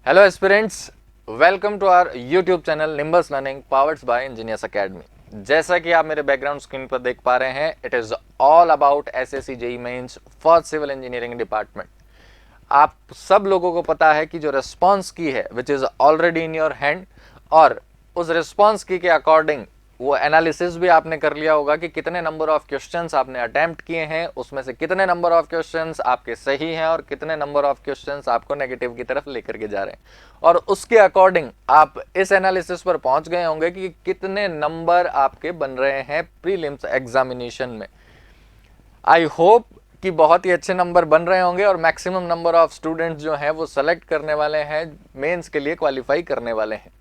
Hello aspirants, welcome to our YouTube channel Nimbus Learning powered by Engineers Academy. जैसा कि आप मेरे background screen पर देख पा रहे हैं, it is all about SSC JEE mains for civil engineering department. आप सब लोगों को पता है कि जो रिस्पॉन्स की है which is already in your hand, और उस रिस्पॉन्स की के अकॉर्डिंग वो एनालिसिस भी आपने कर लिया होगा कि कितने नंबर ऑफ क्वेश्चंस आपने अटेम्प्ट किए हैं, उसमें से कितने नंबर ऑफ क्वेश्चंस आपके सही हैं और कितने नंबर ऑफ क्वेश्चंस आपको नेगेटिव की तरफ लेकर के जा रहे हैं। और उसके अकॉर्डिंग आप इस एनालिसिस पर पहुंच गए होंगे कि कितने नंबर आपके बन रहे हैं प्रीलिम्स एग्जामिनेशन में। आई होप कि बहुत ही अच्छे नंबर बन रहे होंगे और मैक्सिमम नंबर ऑफ स्टूडेंट्स जो हैं वो सेलेक्ट करने वाले हैं, मेंस के लिए क्वालिफाई करने वाले हैं।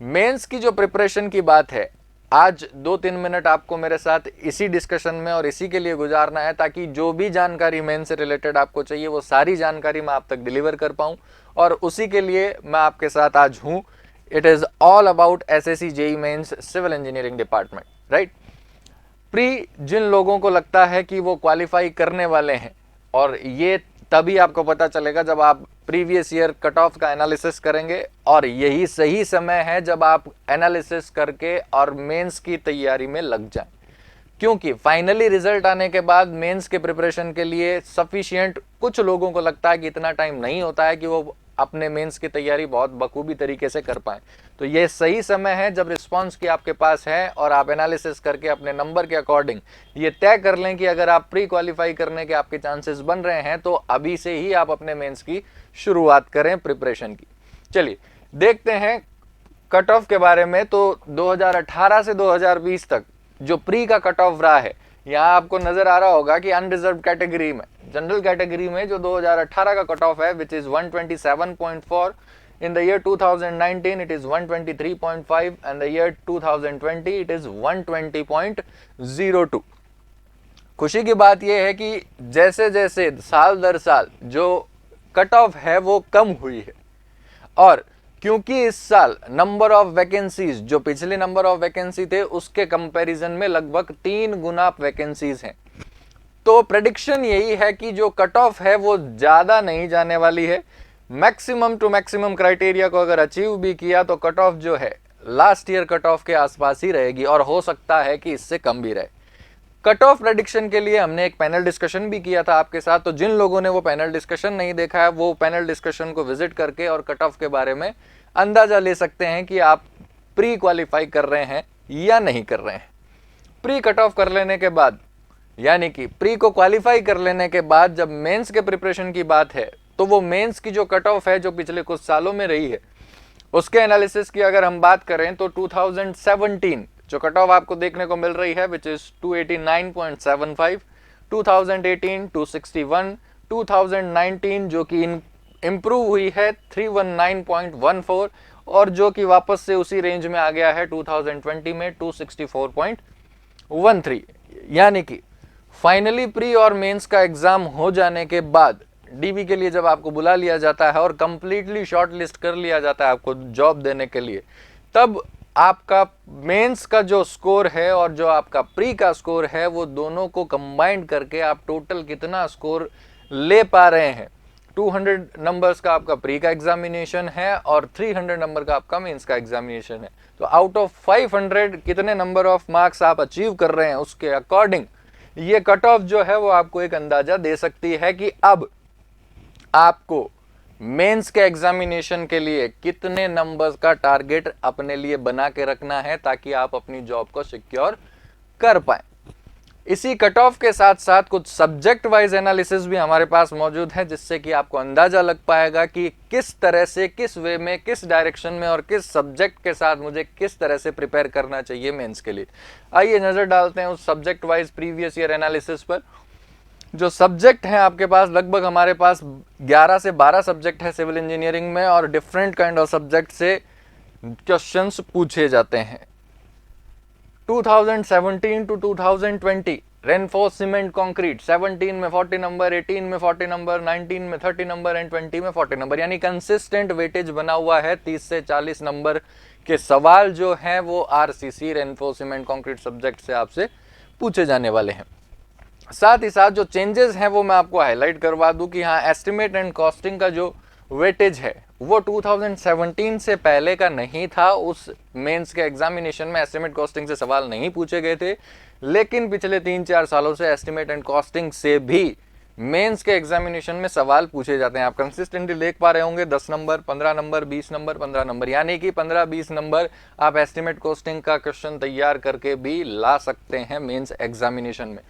मेंस की जो प्रिपरेशन की बात है, आज 2-3 मिनट आपको मेरे साथ इसी डिस्कशन में और इसी के लिए गुजारना है ताकि जो भी जानकारी मेंस से रिलेटेड आपको चाहिए वो सारी जानकारी मैं आप तक डिलीवर कर पाऊँ, और उसी के लिए मैं आपके साथ आज हूँ। It is all about SSC JEE mains civil engineering department, right. प्री जिन लोगों को लगता है कि वो क्वालिफाई करने वाले हैं, और ये तभी आपको पता चलेगा जब आप प्रीवियस ईयर कट ऑफ का एनालिसिस करेंगे, और यही सही समय है जब आप एनालिसिस करके और मेंस की तैयारी में लग जाएं, क्योंकि फाइनली रिजल्ट आने के बाद मेंस के प्रिपरेशन के लिए सफिशिएंट कुछ लोगों को लगता है कि इतना टाइम नहीं होता है कि वो अपने मेंस की तैयारी बहुत बखूबी तरीके से कर पाएं। तो ये सही समय है जब रिस्पांस की आपके पास है और आप एनालिसिस करके अपने नंबर के अकॉर्डिंग ये तय कर लें कि अगर आप प्री क्वालिफाई करने के आपके चांसेस बन रहे हैं तो अभी से ही आप अपने मेंस की शुरुआत करें प्रिपरेशन की। चलिए देखते हैं कट ऑफ के बारे में। तो 2018 से 2020 तक जो प्री का कट ऑफ रहा है, यहाँ आपको नजर आ रहा होगा कि अनरिजर्व कैटेगरी में, जनरल कैटेगरी में जो 2018 का कट ऑफ है which is 127.4, in the year 2019 it is 123.5 and the year 2020 it is 120.02। खुशी की बात यह है कि जैसे जैसे साल दर साल जो कट ऑफ है वो कम हुई है, और क्योंकि इस साल नंबर ऑफ वैकेंसीज जो पिछले नंबर ऑफ वैकेंसी थे उसके कंपैरिजन में लगभग 3 गुना वैकेंसीज हैं, तो प्रेडिक्शन यही है कि जो कट ऑफ है वो ज्यादा नहीं जाने वाली है। मैक्सिमम टू मैक्सिमम क्राइटेरिया को अगर अचीव भी किया तो कट ऑफ जो है लास्ट ईयर कट ऑफ के आसपास ही रहेगी, और हो सकता है कि इससे कम भी रहे। कट ऑफ प्रेडिक्शन के लिए हमने एक पैनल डिस्कशन भी किया था आपके साथ, तो जिन लोगों ने वो पैनल डिस्कशन नहीं देखा है वो पैनल डिस्कशन को विजिट करके और कट ऑफ के बारे में अंदाजा ले सकते हैं कि आप प्री क्वालिफाई कर रहे हैं या नहीं कर रहे हैं। प्री कट ऑफ कर लेने के बाद, यानी कि प्री को क्वालिफाई कर लेने के बाद जब मेंस के प्रिपरेशन की बात है, तो वो मेंस की जो कट ऑफ है जो पिछले कुछ सालों में रही है उसके एनालिसिस की अगर हम बात करें तो 2017 जो कट ऑफ आपको देखने को मिल रही है विच इज 289.75, 2018 261, 2019 जो कि इम्प्रूव हुई है 319.14, और जो कि वापस से उसी रेंज में आ गया है 2020 में 264.13। यानी कि फाइनली प्री और मेंस का एग्जाम हो जाने के बाद डीबी के लिए जब आपको बुला लिया जाता है और कंप्लीटली शॉर्ट लिस्ट कर लिया जाता है आपको जॉब देने के लिए, तब आपका मेंस का जो स्कोर है और जो आपका प्री का स्कोर है वो दोनों को कंबाइंड करके आप टोटल कितना स्कोर ले पा रहे हैं। 200 नंबर्स का आपका प्री का एग्जामिनेशन है और 300 नंबर का आपका मेंस का एग्जामिनेशन है, तो आउट ऑफ 500 कितने नंबर ऑफ मार्क्स आप अचीव कर रहे हैं उसके अकॉर्डिंग ये कट ऑफ जो है वो आपको एक अंदाजा दे सकती है कि अब आपको मेंस के एग्जामिनेशन के लिए कितने नंबर्स का टारगेट अपने लिए बना के रखना है ताकि आप अपनी जॉब को सिक्योर कर पाएं। इसी कट ऑफ के साथ साथ कुछ सब्जेक्ट वाइज एनालिसिस भी हमारे पास मौजूद है, जिससे कि आपको अंदाजा लग पाएगा कि किस तरह से, किस वे में, किस डायरेक्शन में और किस सब्जेक्ट के साथ मुझे किस तरह से प्रिपेयर करना चाहिए मेंस के लिए। आइए नजर डालते हैं उस subject wise previous year analysis पर। जो सब्जेक्ट हैं आपके पास, लगभग हमारे पास 11 से 12 सब्जेक्ट है सिविल इंजीनियरिंग में, और डिफरेंट काइंड ऑफ सब्जेक्ट से क्वेश्चंस पूछे जाते हैं। 2017 टू 2020 रेनफोर्स सीमेंट कंक्रीट 17 में 40 नंबर, 18 में 40 नंबर, 19 में 30 नंबर एंड 20 में 40 नंबर, यानी कंसिस्टेंट वेटेज बना हुआ है। 30 से 40 नंबर के सवाल जो हैं वो RCC reinforce cement concrete subject से आपसे पूछे जाने वाले हैं। साथ ही साथ जो चेंजेस हैं वो मैं आपको हाईलाइट करवा दूं कि हाँ, एस्टिमेट एंड कॉस्टिंग का जो वेटेज है वो 2017 से पहले का नहीं था। उस मेंस के एग्जामिनेशन में एस्टिमेट कॉस्टिंग से सवाल नहीं पूछे गए थे, लेकिन पिछले 3-4 सालों से एस्टिमेट एंड कॉस्टिंग से भी मेंस के एग्जामिनेशन में सवाल पूछे जाते हैं। आप कंसिस्टेंटली देख पा रहे होंगे 10 नंबर, 15 नंबर, 20 नंबर, 15 नंबर, यानी कि 15-20 नंबर आप एस्टिमेट कॉस्टिंग का क्वेश्चन तैयार करके भी ला सकते हैं मेंस एग्जामिनेशन में।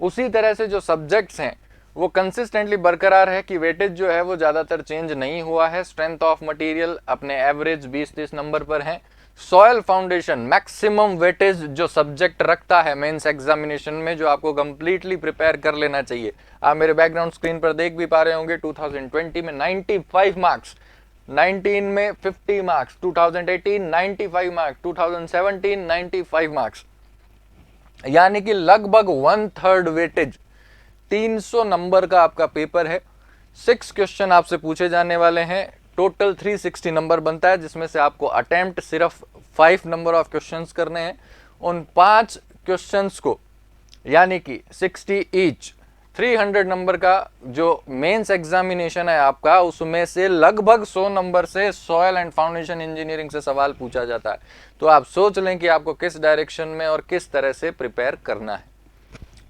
उसी तरह से जो सब्जेक्ट्स हैं वो कंसिस्टेंटली बरकरार है कि वेटेज जो है वो ज़्यादातर चेंज नहीं हुआ है। स्ट्रेंथ ऑफ मटेरियल अपने एवरेज 20-30 नंबर पर है। सॉयल फाउंडेशन मैक्सिमम वेटेज जो सब्जेक्ट रखता है मेंस एग्जामिनेशन में, जो आपको कंप्लीटली प्रिपेयर कर लेना चाहिए। आप मेरे बैकग्राउंड स्क्रीन पर देख भी पा रहे होंगे 2020 में 95 मार्क्स, 19 में 50 मार्क्स, 2018 95 मार्क्स, 2017 95 मार्क्स, यानी कि लगभग 1/3 वेटेज 300 नंबर का आपका पेपर है। 6 क्वेश्चन आपसे पूछे जाने वाले हैं। टोटल 360 नंबर बनता है, जिसमें से आपको अटेम्प्ट सिर्फ 5 नंबर ऑफ क्वेश्चंस करने हैं। उन 5 क्वेश्चंस को यानी कि 60 ईच 300 नंबर का जो मेंस एग्जामिनेशन है आपका, उसमें से लगभग 100 नंबर से सॉयल एंड फाउंडेशन इंजीनियरिंग से सवाल पूछा जाता है। तो आप सोच लें कि आपको किस डायरेक्शन में और किस तरह से प्रिपेयर करना है।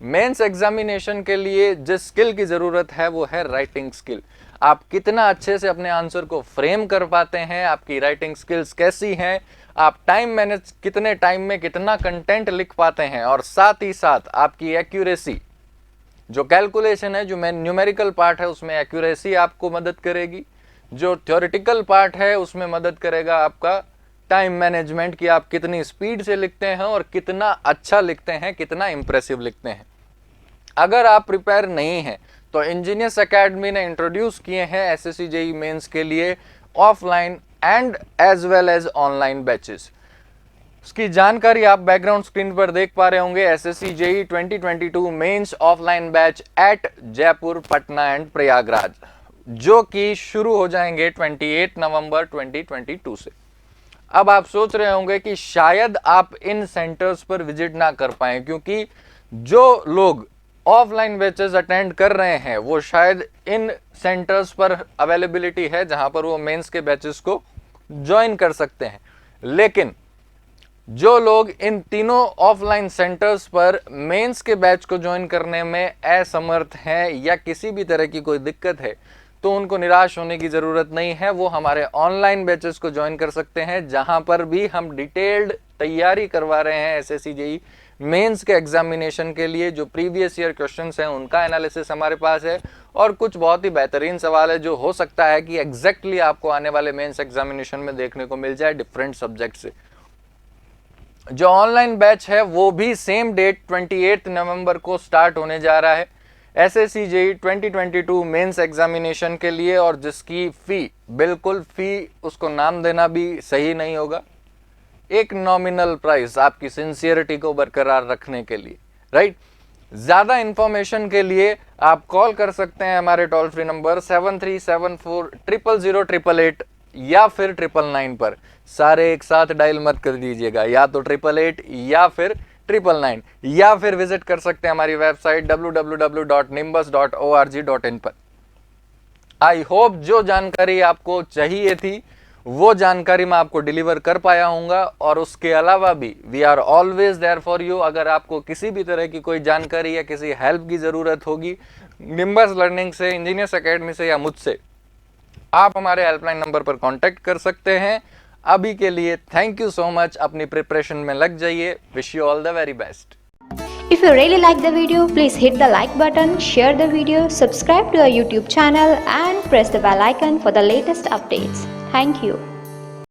मेंस एग्जामिनेशन के लिए जिस स्किल की ज़रूरत है वो है राइटिंग स्किल। आप कितना अच्छे से अपने आंसर को फ्रेम कर पाते हैं, आपकी राइटिंग स्किल्स कैसी हैं, आप टाइम मैनेज कितने टाइम में कितना कंटेंट लिख पाते हैं, और साथ ही साथ आपकी एक्यूरेसी, जो कैलकुलेशन है, जो न्यूमेरिकल पार्ट है उसमें एक्यूरेसी आपको मदद करेगी, जो थ्योरेटिकल पार्ट है उसमें मदद करेगा आपका टाइम मैनेजमेंट, कि आप कितनी स्पीड से लिखते हैं और कितना अच्छा लिखते हैं, कितना इंप्रेसिव लिखते हैं। अगर आप प्रिपेयर नहीं हैं तो इंजीनियर्स एकेडमी ने इंट्रोड्यूस किए हैं एसएससी जेईई मेंस के लिए offline and as well as online batches. उसकी जानकारी आप बैकग्राउंड स्क्रीन पर देख पा रहे होंगे। SSC JEE 2022 mains offline batch at Jaipur, Patna and Prayagraj, जो कि शुरू हो जाएंगे 28 नवंबर 2022 से। अब आप सोच रहे होंगे कि शायद आप इन सेंटर्स पर विजिट ना कर पाए, क्योंकि जो लोग ऑफलाइन बैचेस अटेंड कर रहे हैं वो शायद इन सेंटर्स पर अवेलेबिलिटी है जहां पर वो मेंस के बैचेस को ज्वाइन कर सकते हैं। लेकिन जो लोग इन तीनों ऑफलाइन सेंटर्स पर मेंस के बैच को ज्वाइन करने में असमर्थ हैं या किसी भी तरह की कोई दिक्कत है, तो उनको निराश होने की ज़रूरत नहीं है। वो हमारे ऑनलाइन बैचेस को ज्वाइन कर सकते हैं, जहां पर भी हम डिटेल्ड तैयारी करवा रहे हैं एसएससी जेईई मेंस के एग्जामिनेशन के लिए। जो प्रीवियस ईयर क्वेश्चंस हैं उनका एनालिसिस हमारे पास है, और कुछ बहुत ही बेहतरीन सवाल है जो हो सकता है कि एग्जैक्टली आपको आने वाले मेंस एग्जामिनेशन में देखने को मिल जाए डिफरेंट सब्जेक्ट से। जो ऑनलाइन बैच है वो भी सेम डेट 28 नवंबर को स्टार्ट होने जा रहा है एसएससी जेईई 2022 मेंस एग्जामिनेशन के लिए, और जिसकी फी, बिल्कुल फी उसको नाम देना भी सही नहीं होगा, एक नॉमिनल प्राइस आपकी सिंसियरिटी को बरकरार रखने के लिए, राइट। ज़्यादा इंफॉर्मेशन के लिए आप कॉल कर सकते हैं हमारे टोल फ्री नंबर 7374000888 या फिर 999 पर। सारे एक साथ डायल मत कर दीजिएगा, या तो 888 या फिर 999, या फिर विजिट कर सकते हैं हमारी वेबसाइट www.nimbus.org.in पर। आई होप जो जानकारी आपको चाहिए थी वो जानकारी मैं आपको डिलीवर कर पाया हूँगा, और उसके अलावा भी we are always there for you. अगर आपको किसी भी तरह की कोई जानकारी या किसी हेल्प की ज़रूरत होगी निम्बस लर्निंग से, इंजीनियर्स एकेडमी से या मुझसे, आप हमारे हेल्पलाइन नंबर पर कांटेक्ट कर सकते हैं। अभी के लिए थैंक यू सो मच, अपनी प्रिपरेशन में लग जाइए। Wish you all the very best. If you really like the video, please hit the like button, share the video, subscribe to our YouTube channel and press the bell icon for the latest updates. Thank you.